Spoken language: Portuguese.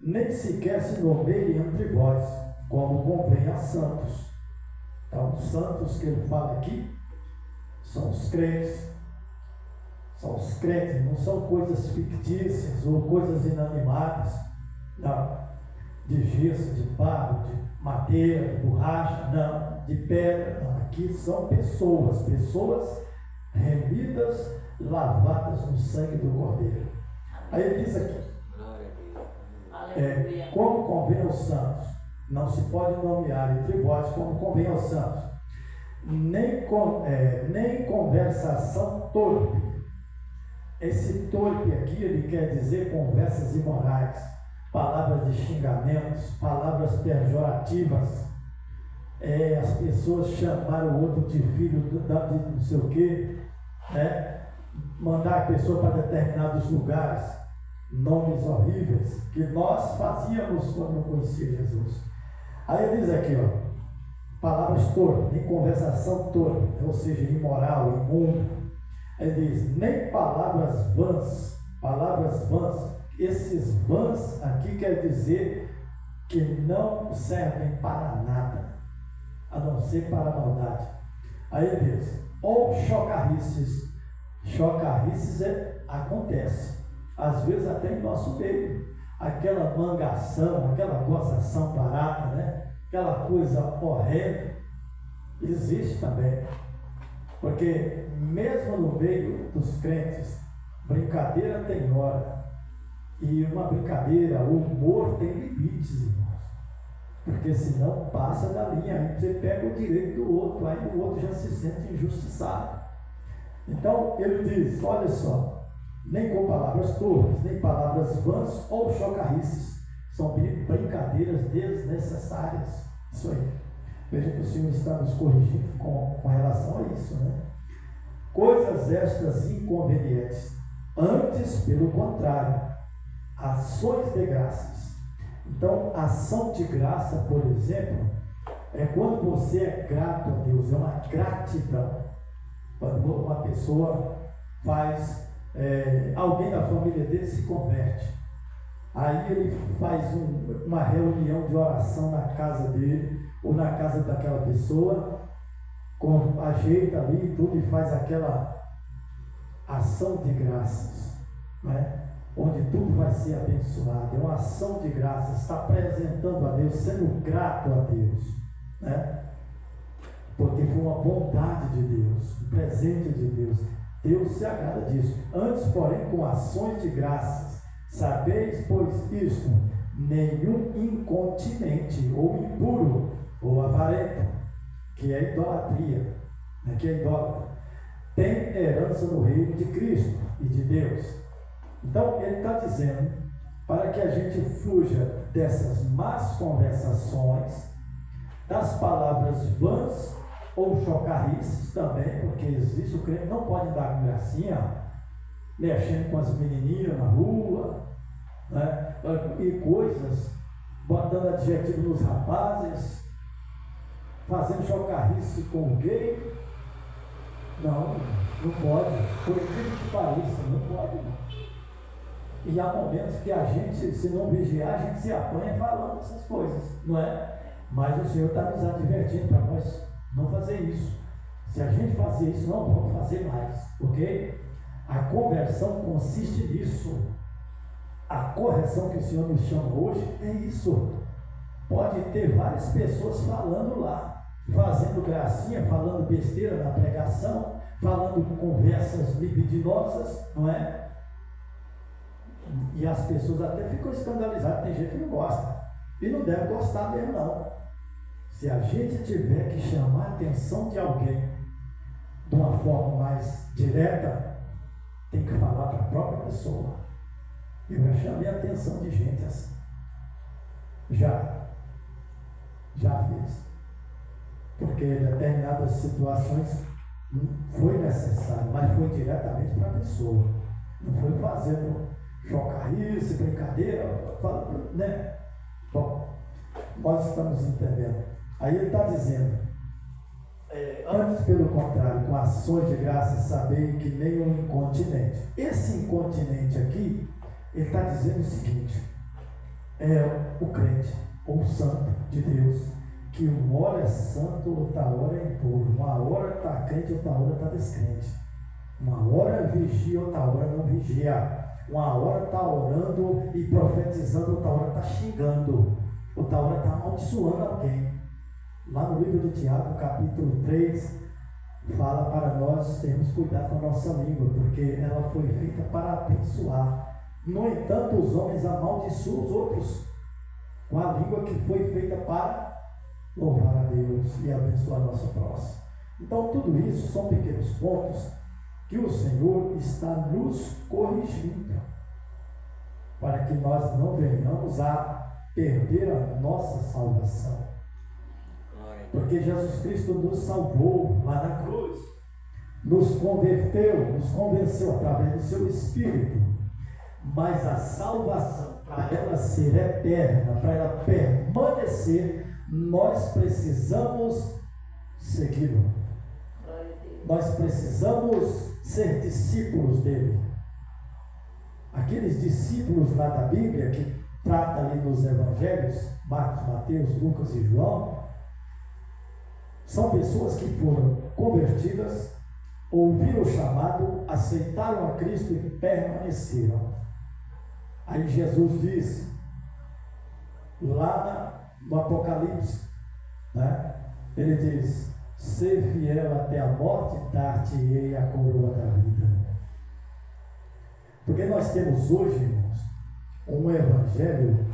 nem sequer se nomeie entre vós, como convém a santos. Então, os santos que ele fala aqui são os crentes. São os crentes, não são coisas fictícias ou coisas inanimadas, não, de gesso, de barro, de madeira, de borracha, não, de pedra, não. Aqui são pessoas remidas, lavadas no sangue do Cordeiro. Aí ele diz aqui, como convém aos santos, não se pode nomear entre vós como convém aos santos, nem conversação torpe. Esse torpe aqui, ele quer dizer conversas imorais, palavras de xingamentos, palavras pejorativas. As pessoas chamaram o outro de filho de não sei o quê, né? Mandar a pessoa para determinados lugares, nomes horríveis, que nós fazíamos quando não conhecia Jesus. Aí ele diz aqui, palavras torpes, nem conversação torpe, ou seja, imoral, imundo. Ele diz, nem palavras vãs. Esses vãs aqui quer dizer que não servem para nada, a não ser para a maldade. Aí ele diz, ou chocarrices. Chocarrices acontece, às vezes até em nosso meio. Aquela mangação, aquela gozação barata, né? Aquela coisa horrenda, existe também. Porque mesmo no meio dos crentes, brincadeira tem hora. E uma brincadeira, o humor tem limites, irmãos. Porque senão passa da linha, aí você pega o direito do outro, aí o outro já se sente injustiçado. Então ele diz, olha só, nem com palavras torpes, nem palavras vãs ou chocarrices, são brincadeiras desnecessárias. Isso aí. Veja que o Senhor está nos corrigindo com relação a isso, né? Coisas estas inconvenientes, antes, pelo contrário, ações de graças. Então, ação de graça, por exemplo, é quando você é grato a Deus, é uma gratidão. Quando uma pessoa faz, alguém da família dele se converte, aí ele faz uma reunião de oração na casa dele, ou na casa daquela pessoa, ajeita ali tudo e faz aquela ação de graças, né? Onde tudo vai ser abençoado. É uma ação de graças, está apresentando a Deus, sendo grato a Deus, né? Porque foi uma bondade de Deus, um presente de Deus. Deus se agrada disso. Antes, porém, com ações de graças, sabeis, pois isto, nenhum incontinente ou impuro ou avarento, que é idolatria, né, que é idólatra, tem herança no reino de Cristo e de Deus. Então ele está dizendo para que a gente fuja dessas más conversações, das palavras vãs ou chocarrices também, porque existe, o crente não pode dar com gracinha, mexendo com as menininhas na rua, né, e coisas, botando adjetivo nos rapazes, fazendo chocarrice com o gay. Não pode, por incrível que pareça, não pode não. E há momentos que a gente, se não vigiar, a gente se apanha falando essas coisas, não é? Mas o Senhor está nos advertindo para nós não fazer isso. Se a gente fazer isso, não vamos fazer mais, ok? A conversão consiste nisso. A correção que o Senhor nos chama hoje é isso. Pode ter várias pessoas falando lá, fazendo gracinha, falando besteira na pregação, falando conversas libidinosas, não é? E as pessoas até ficam escandalizadas, tem gente que não gosta, e não deve gostar mesmo não. Se a gente tiver que chamar a atenção de alguém de uma forma mais direta, tem que falar para a própria pessoa. Eu já chamei a atenção de gente assim. Já fiz. Porque em determinadas situações foi necessário, mas foi diretamente para a pessoa. Não foi fazendo chocarrice, brincadeira, né? Bom, nós estamos entendendo. Aí ele está dizendo, antes pelo contrário, com ações de graça, saber que nenhum incontinente. Esse incontinente aqui, ele está dizendo o seguinte, é o crente, ou o santo de Deus, que uma hora é santo, outra hora é impuro, uma hora está crente, outra hora está descrente, uma hora vigia, outra hora não vigia, uma hora está orando e profetizando, outra hora está xingando, outra hora está amaldiçoando alguém. Lá no livro de Tiago, capítulo 3, fala para nós termos cuidado com a nossa língua, porque ela foi feita para abençoar. No entanto, os homens amaldiçoam os outros com a língua que foi feita para louvar a Deus e abençoar a nossa próxima. Então, tudo isso são pequenos pontos que o Senhor está nos corrigindo, para que nós não venhamos a perder a nossa salvação. Porque Jesus Cristo nos salvou lá na cruz, nos converteu, nos convenceu através do seu Espírito, mas a salvação, para ela ser eterna, para ela permanecer, nós precisamos segui-lo. Nós precisamos ser discípulos dele. Aqueles discípulos lá da Bíblia, que trata ali nos evangelhos, Marcos, Mateus, Lucas e João, são pessoas que foram convertidas, ouviram o chamado, aceitaram a Cristo e permaneceram. Aí Jesus diz, lá no Apocalipse, né? Ele diz: ser fiel até a morte, dar-te-ei a coroa da vida. Porque nós temos hoje, irmãos, um evangelho